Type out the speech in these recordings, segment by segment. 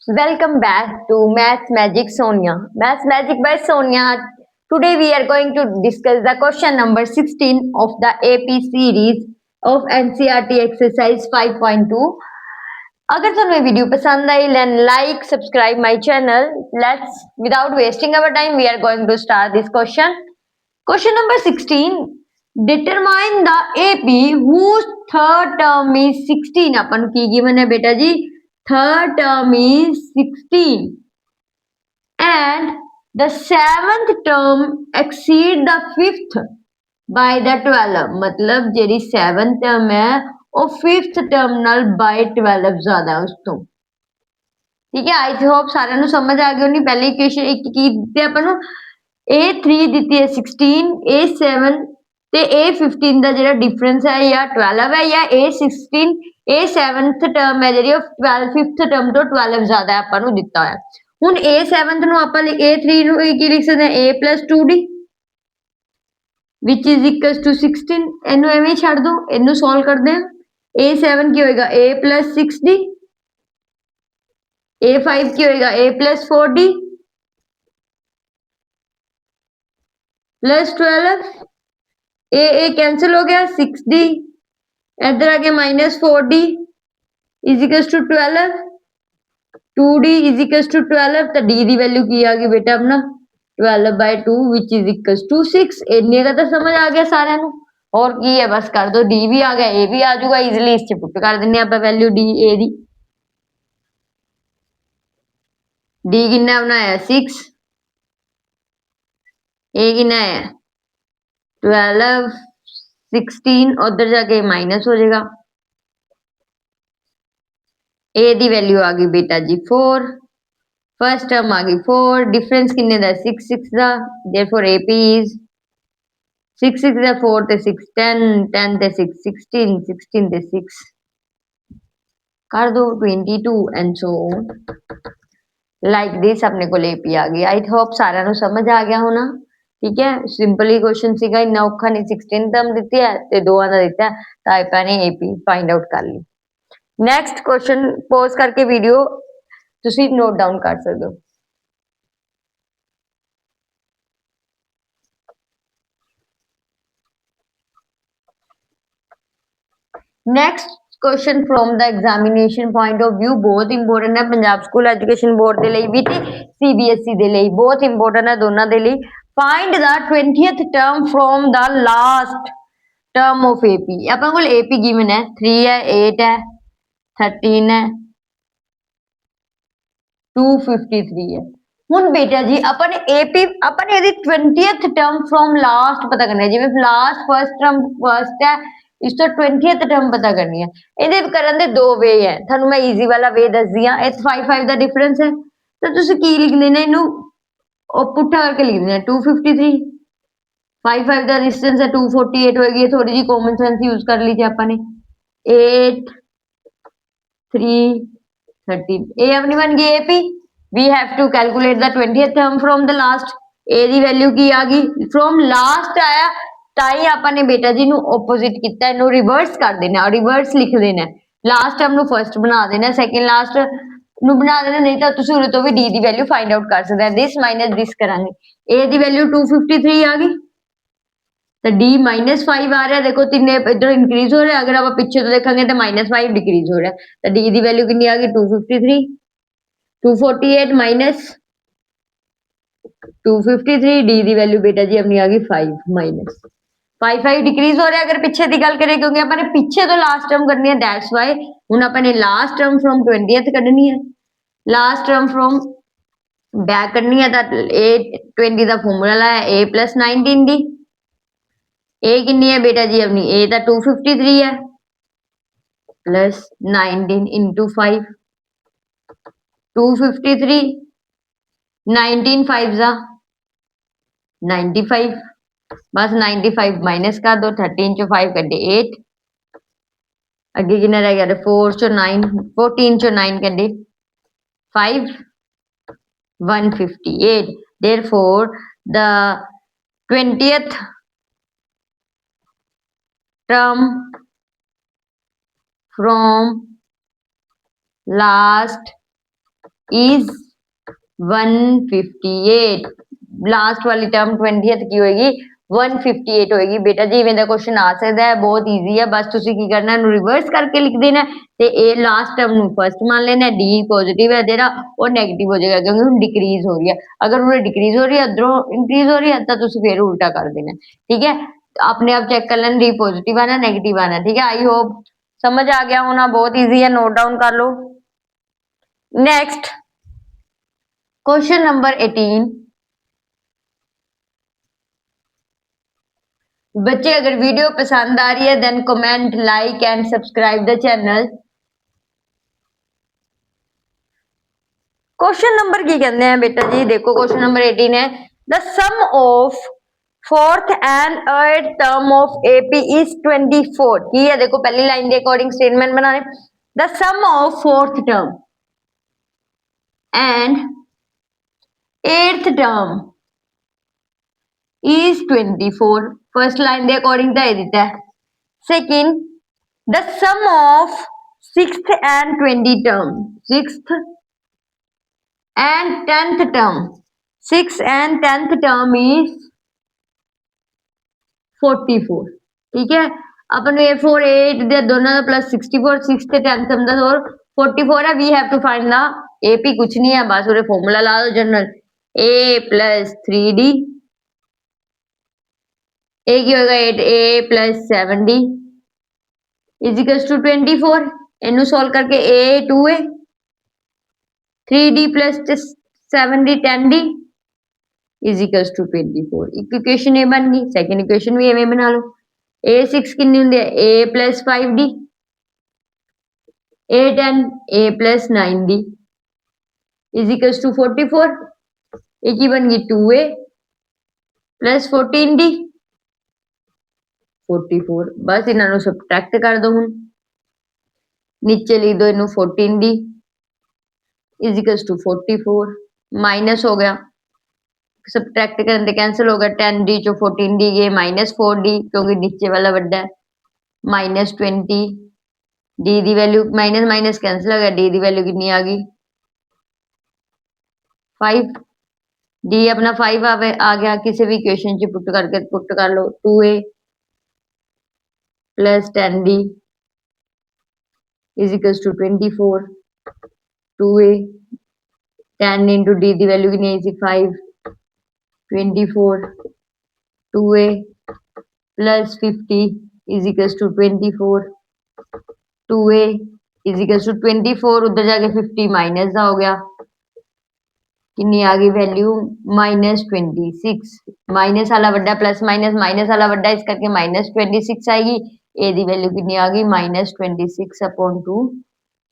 Welcome back to Maths Magic Sonia. Maths Magic by Sonia. Today we are going to discuss the question number 16 of the AP series of NCERT exercise 5.2. अगर तुम्हें video पसंद आई then like subscribe my channel. Let's without wasting our time we are going to start this question. Question number 16. Determine the AP whose third term is 16. अपन की given है बेटा जी third term is 16 and the seventh term exceed the fifth by the 12 मतलब JD seventh term है वो fifth term नाल by 12 ज्यादा है उस तो ठीक है। आई होप सारे नु समझ आ गई होनी। पहली इक्वेशन एक की दित्ती अपन नु A3 दित्ती है 16 A7 ਤੇ A15 ਦਾ ਜਿਹੜਾ ਡਿਫਰੈਂਸ ਹੈ ਜਾਂ 12 ਹੈ ਜਾਂ A16 A7th ਟਰਮ ਹੈ ਜਿਹੜੀ ਉਹ 12 5th ਟਰਮ ਤੋਂ 12 ਜ਼ਿਆਦਾ ਆਪਾਂ ਨੂੰ ਦਿੱਤਾ ਹੋਇਆ। ਹੁਣ A7th ਨੂੰ ਆਪਾਂ A3 ਨੂੰ ਕੀ ਲਿਖ ਸਕਦੇ ਹਾਂ A+2D which is equals to 16 ਇਹਨੂੰ ਐਵੇਂ ਹੀ ਛੱਡ ਦੋ ਇਹਨੂੰ ਸੋਲਵ ਕਰਦੇ ਹਾਂ। A7 ਕੀ ਹੋਏਗਾ A+6D A5 ਕੀ ਹੋਏਗਾ A+4D +12 ए कैंसिल हो गया 6D इधर आ गया -4D is equals to 12 2D is equals to 12 तो D की वैल्यू की आ गई बेटा अपना 12/2 विच इज इक्वल्स टू 6। इन्ने का तो समझ आ गया सारे नु और की है बस कर दो D भी आ गया A भी आ जाऊगा इजीली इस पुट कर देने आप value D A the D कितना बनाया 6 A कितना है 12 16 उधर जाके माइनस हो जाएगा A दी वैल्यू आ गई बेटा जी 4 फर्स्ट टर्म आ गई 4 डिफरेंस कितने दा 6 6 दा देयरफॉर AP इज 6 6 दा 4 ते 6 10 10 ते 6 16 16 ते 6 कर दो 22 एंड सो लाइक दिस अपने को AP आ गई। आई होप सारा नु समझ आ गया होना ठीक है। सिंपली क्वेश्चन सीगा इन्ना औखा नहीं 16 टर्म ਦਿੱਤੀ है ਤੇ ਦੋਵਾਂ ਦਾ ਦਿੱਤਾ ਤਾਂ ਆਪਾਂ ਨੇ AP फाइंड आउट कर ली। नेक्स्ट क्वेश्चन पॉज करके वीडियो ਤੁਸੀਂ ਨੋਟ ਡਾਊਨ ਕਰ ਸਕਦੇ ਹੋ। Next question from the examination point of view बहुत इंपोर्टेंट है पंजाब स्कूल एजुकेशन बोर्ड ਦੇ ਲਈ ਵੀ ਤੇ CBSE ਦੇ ਲਈ ਬਹੁਤ इंपोर्टेंट है दोनों ਦੇ ਲਈ। Find the 20th term from the last term of AP अपन को AP गिवन है 3 है 8 है 13 है 253 है। ਹੁਣ बेटा जी अपन AP अपन ਇਹਦੀ 20th टर्म फ्रॉम लास्ट पता करना है जिਵੇਂ लास्ट फर्स्ट टर्म फर्स्ट है ਇਸ ਤੋਂ 20th ਟਰਮ ਪਤਾ ਕਰਨੀ ਹੈ। ਇਹਦੇ ਕਰਨ ਦੇ ਦੋ ਵੇ ਹੈ ਤੁਹਾਨੂੰ ਮੈਂ ਈਜ਼ੀ ਵਾਲਾ ਵੇ ਦੱਸਦੀ ਆ। ਇਹ 5 5 ਦਾ ਡਿਫਰੈਂਸ ਹੈ ਤਾਂ ਤੁਸੀਂ ਕੀ ਲਿਖ ਦੇਣਾ ਇਹਨੂੰ ਉਹ ਪੁੱਠਾ ਕਰਕੇ ਲਿਖ ਦੇਣਾ 253 5 5 ਦਾ डिस्टेंस है 248 होगी थोड़ी जी कॉमन सेंस यूज कर लीजिए ਆਪਾਂ ਨੇ 8 3 13 ਇਹ ਆਪਣੀ ਬਣ ਗਈ AP। we have to calculate the 20th term from the last A the value ਕੀ ਆ ਗਈ from last ਆਇਆ ताई आपने बेटा जी नु ऑपोजिट किया इन्हों रिवर्स कर देना रिवर्स लिख देना लास्ट टर्म नु फर्स्ट बना देना सेकंड लास्ट नु बना देना नहीं तो तुसी उरे तो भी D दी वैल्यू फाइंड आउट कर सकते हैं दिस माइनस दिस करांगे A दी वैल्यू 253 आ गई तो D -5 आ रहा है देखो तीन इधर इंक्रीज हो रहा है अगर आप पीछे तो देखेंगे तो -5 डिक्रीज हो रहा है तो D दी वैल्यू कितनी आ गई 253 248 माइनस 253 D दी वैल्यू बेटा जी अपनी आ गई 5 माइनस 5 डिक्रीज हो रहा है अगर पीछे की गल करें क्योंकि अपने पीछे तो लास्ट टर्म करनी है दैट्स वाई हुन अपने लास्ट टर्म फ्रॉम 20th करनी है लास्ट टर्म फ्रॉम बैक करनी है तो A20 का फॉर्मूला लाया A+19 दी A कितनी है बेटा जी अपनी A तो 253 है प्लस 19 इंटू 5 253 19 5 जा 95 बस 95 माइनस कर दो 13 चो 5 कटे 8 अगे कितना रह गया 4 चो 9 14 चो 9 कटे 5 158 therefore the 20th term from last is 158। Last वाली टर्म 20th की होगी 158 होगी बेटा जी। इवें दा क्वेश्चन आ सकता है, बहुत इजी है। बस तुसी की करना है, रिवर्स करके लिख देना है ते ए लास्ट टर्म नु फर्स्ट मान लेना है, डी पॉजिटिव है जेड़ा और नेगेटिव हो जाएगा क्योंकि हुन डिक्रीज हो रही है। अगर उन्हें डिक्रीज हो रही है इधरों इंक्रीज हो रही है तो तुसी फिर उल्टा कर देना है, ठीक है। अपने आप चेक कर लेना डी पॉजिटिव आना नेगेटिव आना, ठीक है। आई होप समझ आ गया होना, बहुत इजी है, नोट डाउन कर लो। Next question number 18। बच्चे अगर वीडियो पसंद आ रही है then comment like and subscribe the channel. Question number की कहते हैं बेटा जी, देखो क्वेश्चन नंबर 18 है the sum of fourth and eight term of AP is 24 की है। देखो पहली लाइन के अकॉर्डिंग स्टेटमेंट बनाने, the sum of fourth term and eighth term is 24। First line के अकॉर्डिंग तो ये दिता है। Second the sum of sixth and 20 term, sixth and 10th term, 6th and 10th term is 44, ठीक है। अपन ये 4 8 दे दोनों का प्लस 64, 6th 10th टर्म का और 44 है। We have to find the AP, कुछ नहीं है बस उरे फॉर्मूला ला दो general, a plus 3d, a की होगा 8a plus 7d is equals to 24। इनू सॉल्व करके a 2a 3d plus 7d 10d is equals to 24। एक इक्वेशन ये बन गई, सेकंड इक्वेशन भी एवें बना लो। a 6 कितनी होंदी है a plus 5d, a 10 a plus 9d is equals to 44। एक ही बन गई 2a प्लस 14d 44। बस इन्हों सबट्रैक्ट कर दो, हूँ नीचे लिख दो इनू 14d is equals to 44 minus हो गया, सबट्रैक्ट करने कैंसिल हो गया, 10d चो 14d गए माइनस 4d क्योंकि नीचे वाला बड़ा है, माइनस 20 d दी वैल्यू माइनस माइनस कैंसिल हो गया, d दी वैल्यू कितनी आ गई 5। d अपना 5 आ गया, किसी भी इक्वेशन च पुट करके पुट कर लो 2a plus 10d is equals to 24। 2a 10 into d दी वैल्यू कितनी आई 5, 24 2a plus 50 is equals to 24। 2a is equals to 24 उधर जाके 50 माइनस का हो गया, कितनी आ गई वैल्यू माइनस 26। माइनस वाला बड़ा प्लस माइनस माइनस वाला बड़ा इस करके माइनस 26 आएगी। ए दी वैल्यू कितनी आ गई माइनस 26 अपॉन 2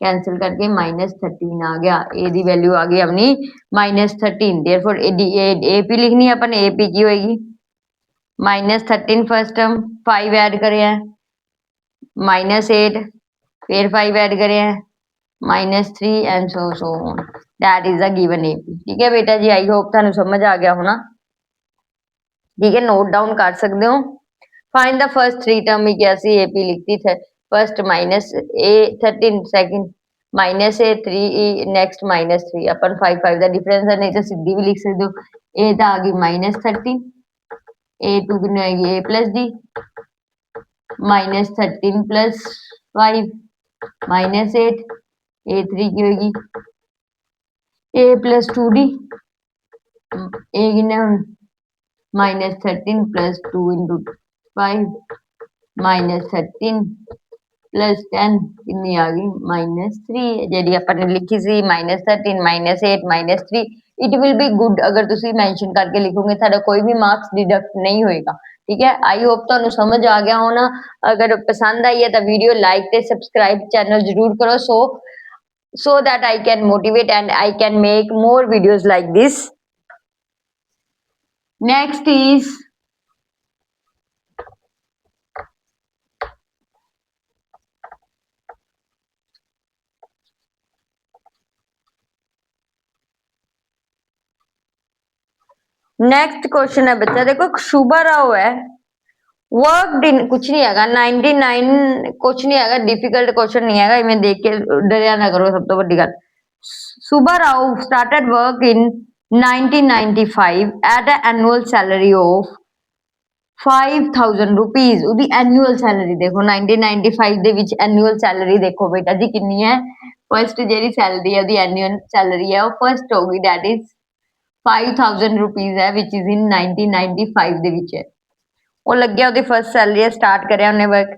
कैंसिल करके माइनस 13 आ गया। ए दी वैल्यू आ गई अपनी माइनस 13। देयरफॉर एपी लिखनी है अपन, एपी की होगी माइनस 13 फर्स्ट टर्म, 5 ऐड करे हैं माइनस 8, फिर 5 ऐड करे हैं minus 3 and so on, that is the given AP. ठीक है बेटा जी, आई होप थानू समझ आ गया होना, ठीक है। नोट डाउन कर सकते हो। फाइंड द फर्स्ट 3 टर्म में कैसी एपी लिखती थे, फर्स्ट माइनस ए 13, सेकंड माइनस ए 3 नेक्स्ट माइनस 3 अपन 5 5 का डिफरेंस है, नहीं तो सीधी भी लिख सकते हो। ए तो आ गई माइनस 13, ए 2 की आएगी a plus d minus 13 plus 5 minus 8, a 3 की होगी ए प्लस 2d, ए की minus 13 plus 2 into 5 minus 13 plus 10 कितनी आ गई माइनस 3 जी अपन लिखी सी minus 13 minus 8 minus 3। It will be good अगर तुसी मेंशन करके लिखोगे, थारा कोई भी मार्क्स डिडक्ट नहीं होएगा, ठीक है। आई होप तो समझ आ गया होना। अगर पसंद आई है तो वीडियो लाइक ते सब्सक्राइब चैनल जरूर करो, so that I can motivate and I can make more videos like this. Next is next question है बच्चा, देखो शुभा राव है, वर्क इन कुछ नहीं है 99 कुछ नहीं है, डिफिकल्ट क्वेश्चन नहीं है, इन्हें देख के डरिया ना करो, सब तो बड़ी गल Subba Rao started work in 1995 at an annual salary of 5000 rupees। ਉਹਦੀ annual salary ਦੇਖੋ 1995 ਦੇ ਵਿੱਚ annual salary ਦੇਖੋ ਬੇਟਾ ਜੀ ਕਿੰਨੀ ਹੈ। ਫਸਟ ਜਿਹੜੀ ਸੈਲਰੀ ਹੈ ਉਹਦੀ annual salary ਹੈ ਉਹ ਫਸਟ ਹੋਗੀ that is 5000 rupees ਹੈ which is in 1995 ਦੇ ਵਿੱਚ ਹੈ। ਉਹ ਲੱਗਿਆ ਉਹਦੀ ਫਸਟ ਸੈਲਰੀ ਹੈ ਸਟਾਰਟ ਕਰਿਆ ਉਹਨੇ work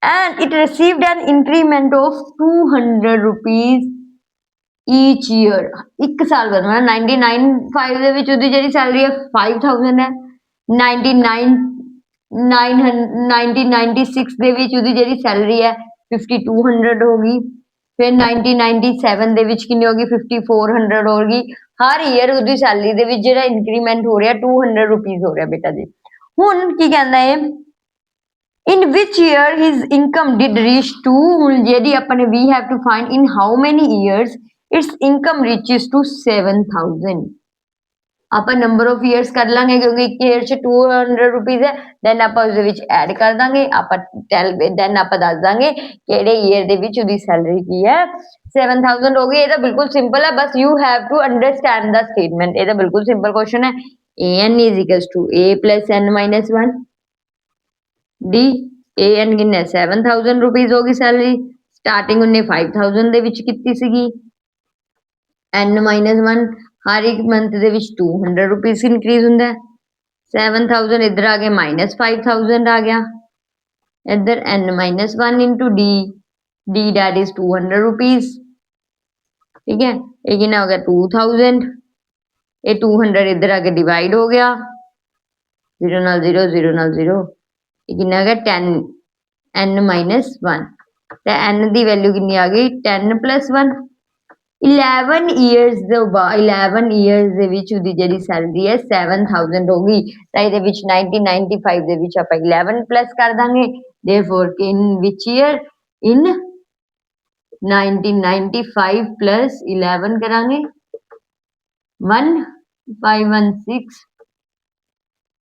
and it received an increment of 200 rupees each year। ਇੱਕ ਸਾਲ ਬਾਅਦ ਮਤਲਬ 1995 ਦੇ ਵਿੱਚ ਉਹਦੀ ਜਿਹੜੀ ਸੈਲਰੀ ਹੈ 5000 ਹੈ 1996 ਦੇ ਵਿੱਚ ਉਹਦੀ ਜਿਹੜੀ ਸੈਲਰੀ ਹੈ 5200 ਹੋ ਗਈ ਫਿਰ 1997 ਦੇ ਵਿੱਚ ਕਿੰਨੀ ਹੋ ਗਈ 5400 ਹੋ ਗਈ। ਹਰ ਈਅਰ ਉਹਦੀ ਸੈਲਰੀ ਦੇ ਵਿੱਚ ਜਿਹੜਾ ਇੰਕਰੀਮੈਂਟ ਹੋ ਰਿਹਾ 200 ਰੁਪੀਸ ਹੋ ਰਿਹਾ ਬੇਟਾ ਜੀ। ਹੁਣ ਕੀ ਕਹਿੰਦਾ ਹੈ in which year his income did reach to ਹੁਣ ਜਿਹੜੀ ਆਪਾਂ ਨੇ we have to find in how many years its income reaches to 7000। ਆਪਾਂ ਨੰਬਰ ਆਫ ਇਅਰਸ ਕਰ ਲਾਂਗੇ ਕਿਉਂਕਿ ਇੱਕ ਈਅਰ ਚ 200 ਰੁਪੀਸ ਹੈ ਦੈਨ ਆਪਾਂ ਉਸ ਦੇ ਵਿੱਚ ਐਡ ਕਰ ਦਾਂਗੇ ਆਪਾਂ ਦੈਨ ਆਪਾਂ ਦੱਸ ਦਾਂਗੇ ਕਿਹੜੇ ਈਅਰ ਦੇ ਵਿੱਚ ਉਹਦੀ ਸੈਲਰੀ ਕੀ ਹੈ 7000 ਹੋ ਗਈ। ਇਹ ਤਾਂ ਬਿਲਕੁਲ ਸਿੰਪਲ ਹੈ ਬਸ you have to understand the statement. ਇਹ ਤਾਂ ਬਿਲਕੁਲ ਸਿੰਪਲ ਕੁਐਸਚਨ ਹੈ an is equals to a plus n minus 1 d an ਕਿੰਨਾ 7000 ਰੁਪੀਸ ਹੋ ਗਈ ਸੈਲਰੀ ਸਟਾਰਟਿੰਗ ਉਹਨੇ 5000 ਦੇ ਵਿੱਚ ਕੀਤੀ ਸੀਗੀ n minus 1 हर एक मंथ ਦੇ ਵਿੱਚ 200 ਰੁਪੀਸ ਇਨਕਰੀਜ਼ ਹੁੰਦਾ ਹੈ 7000 ਇੱਧਰ ਆ ਗਿਆ ਮਾਈਨਸ 5000 ਆ ਗਿਆ ਇੱਧਰ n minus 1 into d d that is 200 rupees ठीक है। ये कितना हो गया 2000 ये 200 इधर आके डिवाइड हो गया 0 ਨਾਲ 0 0 ਨਾਲ 0 ये कितना आ गया 10 n minus 1 ਤੇ n ਦੀ ਵੈਲਿਊ ਕਿੰਨੀ ਆ ਗਈ 10 plus 1 11 years ਦੇ ਬਾਅਦ 11 years ਦੇ ਵਿੱਚ ਉਹਦੀ ਜਿਹੜੀ ਸੈਲਰੀ ਹੈ 7000 ਹੋ ਗਈ ਤਾਂ ਇਹਦੇ ਵਿੱਚ 1995 ਦੇ ਵਿੱਚ ਆਪਾਂ 11 ਪਲੱਸ ਕਰ ਦਾਂਗੇ therefore in which year in 1995 plus 11 ਕਰਾਂਗੇ 1516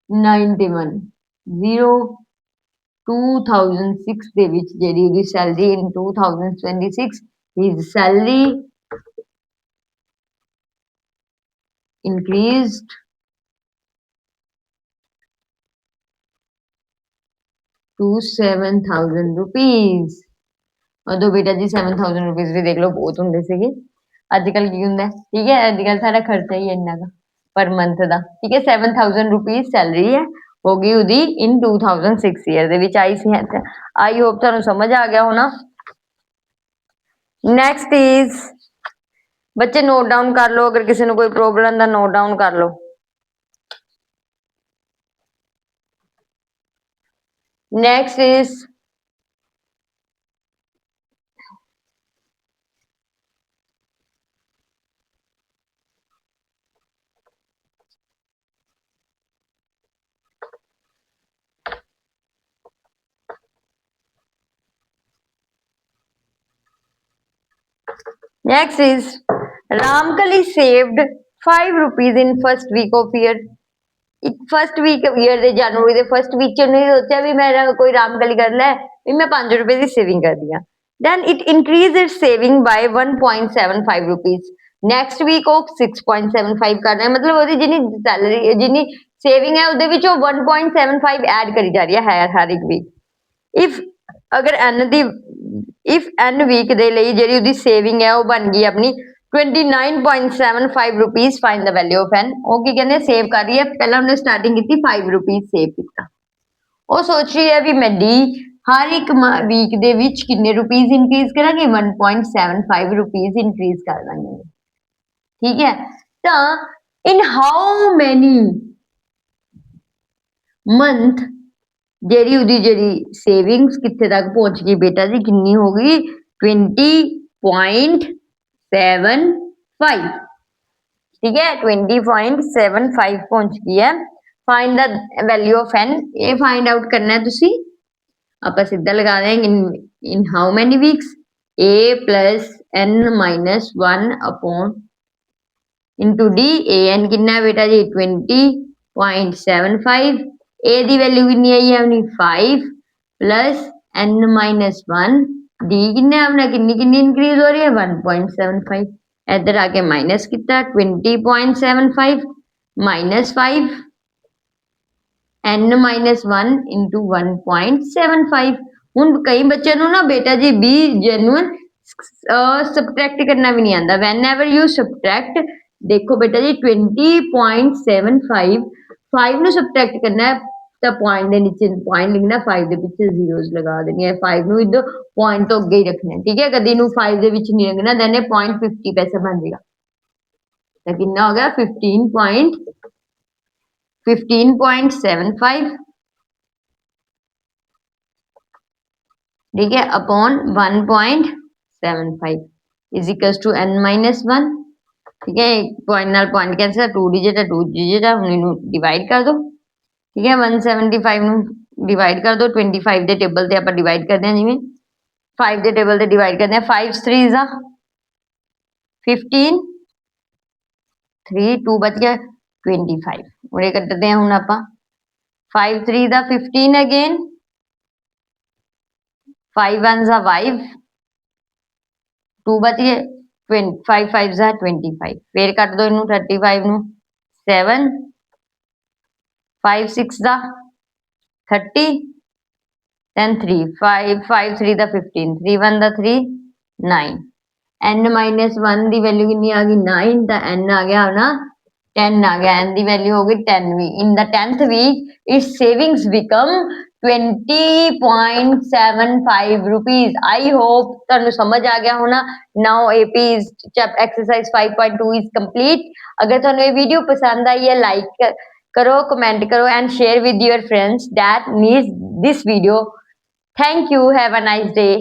91 0 2006 ਦੇ ਵਿੱਚ ਜਿਹੜੀ ਉਹਦੀ salary in 2026 his salary increased to 7000 rupees। ਉਦੋਂ ਬੇਟਾ ਜੀ 7000 ਰੁਪੀਸ ਵੀ ਦੇਖ ਲਓ ਬਹੁਤ ਹੁੰਦੇ ਸੀਗੇ ਅੱਜ ਕੱਲ ਕੀ ਹੁੰਦਾ ਠੀਕ ਹੈ ਅੱਜ ਕੱਲ ਸਾਡਾ ਖਰਚਾ ਹੀ ਇੰਨਾ ਦਾ ਪਰ ਮੰਥ ਦਾ ਠੀਕ ਹੈ 7000 ਰੁਪੀਸ ਸੈਲਰੀ ਹੈ ਹੋ ਗਈ ਉਹਦੀ in 2006 ਈਅਰ ਦੇ ਵਿੱਚ ਆਈ ਸੀ ਆਈ ਹੋਪ ਤੁਹਾਨੂੰ ਸਮਝ ਆ ਗਿਆ ਹੋਣਾ। ਨੈਕਸਟ ਇਜ਼ ਬੱਚੇ ਨੋਟ ਡਾਊਨ ਕਰ ਲਓ ਅਗਰ ਕਿਸੇ ਨੂੰ ਕੋਈ ਪ੍ਰੋਬਲਮ ਦਾ ਨੋਟ ਡਾਊਨ ਕਰ ਲਓ। next is Ramkali saved 5 rupees in first week of year। First week year ਦੇ ਜਨਵਰੀ ਦੇ ਫਸਟ ਵੀਕ ਚ ਉਹਨੇ ਸੋਚਿਆ ਵੀ ਮੈਂ ਕੋਈ ਰਾਮਕਲੀ ਕਰ ਲੈ ਵੀ ਮੈਂ 5 ਰੁਪਏ ਦੀ ਸੇਵਿੰਗ ਕਰਦੀ ਆ then it increased its saving by 1.75 rupees next week ਉਹ 6.75 ਕਰ ਰਿਹਾ ਮਤਲਬ ਉਹਦੀ ਜਿੰਨੀ ਸੈਲਰੀ ਜਿੰਨੀ ਸੇਵਿੰਗ ਹੈ ਉਹਦੇ ਵਿੱਚ ਉਹ 1.75 ਐਡ ਕਰੀ ਜਾ ਰਹੀ ਹੈ ਹਰ ਇੱਕ ਵੀਕ if ਅਗਰ n the if n week ਦੇ ਲਈ ਜਿਹੜੀ ਉਹਦੀ ਸੇਵਿੰਗ ਹੈ ਉਹ ਬਣ ਗਈ ਆਪਣੀ 29.75 rupees find the value of n ਉਹ ਕੀ ਕਹਿੰਦੇ ਸੇਵ ਕਰ ਰਹੀ ਹੈ ਪਹਿਲਾਂ ਉਹਨੇ ਸਟਾਰਟਿੰਗ ਕੀਤੀ 5 rupees ਸੇਵ ਕੀਤਾ ਉਹ ਸੋਚ ਰਹੀ ਹੈ ਵੀ ਮੈਂ d ਹਰ ਇੱਕ ਵੀਕ ਦੇ ਵਿੱਚ ਕਿੰਨੇ ਰੁਪੀਸ ਇਨਕਰੀਜ਼ ਕਰਾਂਗੇ 1.75 rupees ਇਨਕਰੀਜ਼ ਕਰ ਦਾਂਗੇ ਠੀਕ ਹੈ। ਤਾਂ in how many month ਜਿਹੜੀ ਉਹਦੀ ਜਿਹੜੀ ਸੇਵਿੰਗਸ ਕਿੱਥੇ ਤੱਕ ਪਹੁੰਚ ਗਈ ਬੇਟਾ ਜੀ ਕਿੰਨੀ ਹੋ ਗਈ 20.75 ठीक है 20.75 पहुंच गई है। Find the value of n ये फाइंड आउट करना है तुसी आप सीधा लगा देंगे in how many weeks a plus n minus 1 upon into d an कितना बेटा जी 20.75 a दी वैल्यू कितनी आई है अपनी 5 plus n minus 1 d कितना अपना कितनी कितनी इंक्रीज हो रही है 1.75 इधर आके माइनस किया 20.75 माइनस 5 n माइनस 1 इंटू 1.75 ਹੁਣ ਕਈ ਬੱਚਿਆਂ ਨੂੰ ਨਾ ਬੇਟਾ ਜੀ ਬੀ ਜੈਨੂਅਨ ਸਬਟ੍ਰੈਕਟ ਕਰਨਾ ਵੀ ਨਹੀਂ ਆਂਦਾ ਵੈਨ ਐਵਰ ਯੂ ਸਬਟ੍ਰੈਕਟ ਦੇਖੋ ਬੇਟਾ ਜੀ 20.75 5 ਨੂੰ ਸਬਟ੍ਰੈਕਟ ਕਰਨਾ ਹੈ ਤਾਂ ਪੁਆਇੰਟ ਦੇ ਨੀਚੇ ਪੁਆਇੰਟ ਲਿਖਣਾ 5 ਦੇ ਪਿੱਛੇ ਜ਼ੀਰੋਜ਼ ਲਗਾ ਦੇਣੀ ਹੈ 5 ਨੂੰ ਇਧਰ ਪੁਆਇੰਟ ਤੋਂ ਅੱਗੇ ਹੀ ਰੱਖਣਾ ਹੈ ਠੀਕ ਹੈ ਕਦੀ ਨੂੰ 5 ਦੇ ਵਿੱਚ ਨਹੀਂ ਰੱਖਣਾ ਦੈਨ ਇਹ 0.50 ਪੈਸਾ ਬਣ ਜਾਏਗਾ ਤਾਂ ਕਿੰਨਾ ਹੋ ਗਿਆ 15.75 ठीक है upon 1.75 is equals to n minus 1 ठीक है पॉइंट नाल पॉइंट कैंसिल 2 डिजिट है 2 डिजिट है ਹੁਣ ਇਹਨੂੰ ਡਿਵਾਈਡ ਕਰ ਦੋ ਠੀਕ ਹੈ 175 ਨੂੰ ਡਿਵਾਈਡ ਕਰ ਦੋ 25 ਦੇ ਟੇਬਲ ਤੇ ਆਪਾਂ ਡਿਵਾਈਡ ਕਰਦੇ ਹਾਂ ਜਿਵੇਂ 5 ਦੇ ਟੇਬਲ ਤੇ ਡਿਵਾਈਡ ਕਰਦੇ ਹਾਂ 5 3 ਆ 15 3 2 ਬਚ ਗਿਆ 25 ਉਰੇ ਕੱਟਦੇ ਹਾਂ ਹੁਣ ਆਪਾਂ 5 3 ਦਾ 15 ਅਗੇਨ 5 ones are 5 2 बच गए 5 5s are 25 फिर कट दो इनू 35 नु 7 5 6 दा 30 then 3 5 5 3 दा 15 3 1 दा 3 9 n minus 1 दी वैल्यू कितनी आ गई 9 दा n आ गया ना 10 आ गया n दी वैल्यू हो गई 10 we in the 10th week its savings become 20.75 rupees. I hope ਤੁਹਾਨੂੰ ਸਮਝ ਆ ਗਿਆ ਹੋਣਾ now AP is exercise 5.2 is complete ਅਗਰ ਤੁਹਾਨੂੰ ਇਹ ਵੀਡੀਓ ਪਸੰਦ ਆਈ ਹੈ ਲਾਈਕ ਕਰੋ ਕਮੈਂਟ ਕਰੋ and share with your friends that needs this video. Thank you. Have a nice day.